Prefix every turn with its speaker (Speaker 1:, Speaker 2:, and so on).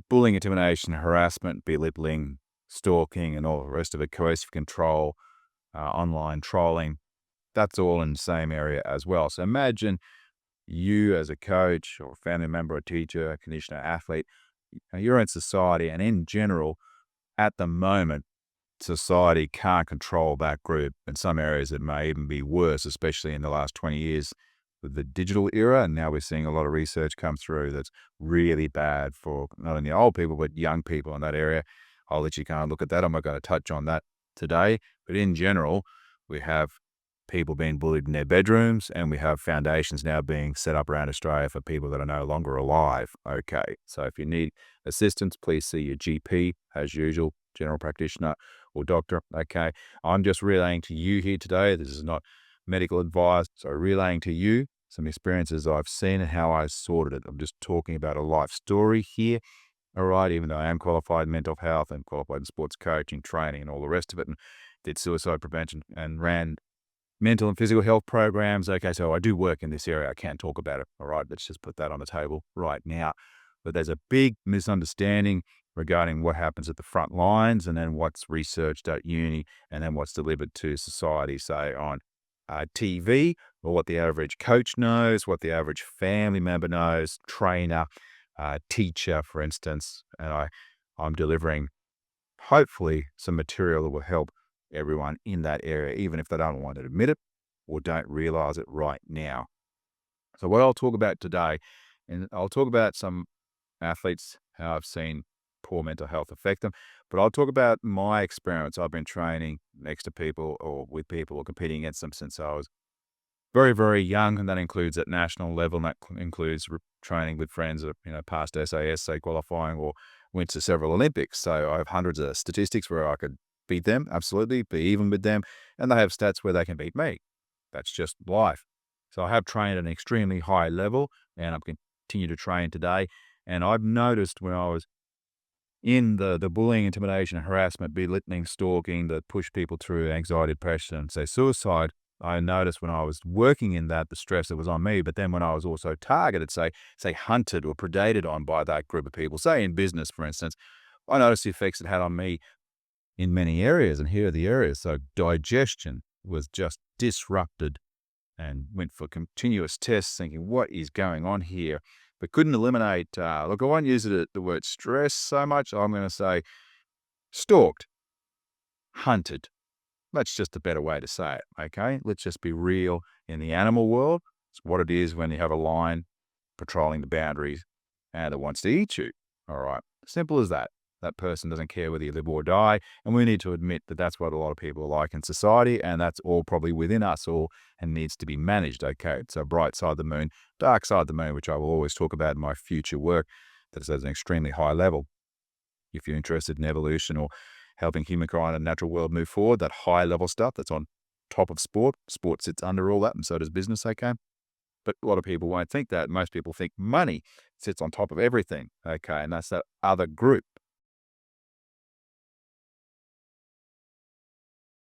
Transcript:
Speaker 1: bullying, intimidation, harassment, belittling, stalking, and all the rest of it, coercive control, online trolling, that's all in the same area as well. So imagine you as a coach or family member, a teacher, a conditioner, athlete, you're in society, and in general, at the moment, society can't control that group. In some areas, it may even be worse, especially in the last 20 years with the digital era. And now we're seeing a lot of research come through that's really bad for not only old people, but young people in that area. I'll let you kind of look at that. I'm not going to touch on that today. But in general, we have people being bullied in their bedrooms, and we have foundations now being set up around Australia for people that are no longer alive. Okay. So if you need assistance, please see your GP as usual, general practitioner or doctor. Okay. I'm just relaying to you here today. This is not medical advice. So relaying to you some experiences I've seen and how I sorted it. I'm just talking about a life story here. All right. Even though I am qualified in mental health and qualified in sports coaching, training, and all the rest of it, and did suicide prevention and ran mental and physical health programs. Okay. So I do work in this area. I can't talk about it. All right. Let's just put that on the table right now. But there's a big misunderstanding regarding what happens at the front lines, and then what's researched at uni, and then what's delivered to society, say on TV, or what the average coach knows, what the average family member knows, trainer, teacher, for instance. And I'm delivering hopefully some material that will help everyone in that area, even if they don't want to admit it or don't realize it right now. So what I'll talk about today, and I'll talk about some athletes, how I've seen poor mental health affect them. But I'll talk about my experience. I've been training next to people or with people or competing against them since I was very, very young. And that includes at national level. And that includes training with friends that, passed SAS, say qualifying, or went to several Olympics. So I have hundreds of statistics where I could beat them, absolutely, be even with them. And they have stats where they can beat me. That's just life. So I have trained at an extremely high level, and I'm continue to train today. And I've noticed when I was in the bullying, intimidation, harassment, belittling, stalking that push people through anxiety, depression, and say suicide, I noticed when I was working in that, the stress that was on me. But then when I was also targeted, say hunted or predated on by that group of people, say in business, for instance, I noticed the effects it had on me in many areas. And here are the areas. So digestion was just disrupted, and went for continuous tests thinking, what is going on here? But couldn't eliminate, look, I won't use the word stress so much. I'm going to say stalked, hunted. That's just a better way to say it, okay? Let's just be real in the animal world. It's what it is when you have a lion patrolling the boundaries and it wants to eat you. All right. Simple as that. That person doesn't care whether you live or die. And we need to admit that that's what a lot of people are like in society. And that's all probably within us all and needs to be managed. Okay. So bright side of the moon, dark side of the moon, which I will always talk about in my future work that is at an extremely high level. If you're interested in evolution or helping humankind and natural world move forward, that high level stuff that's on top of sport, sport sits under all that, and so does business. Okay. But a lot of people won't think that. Most people think money sits on top of everything. Okay. And that's that other group.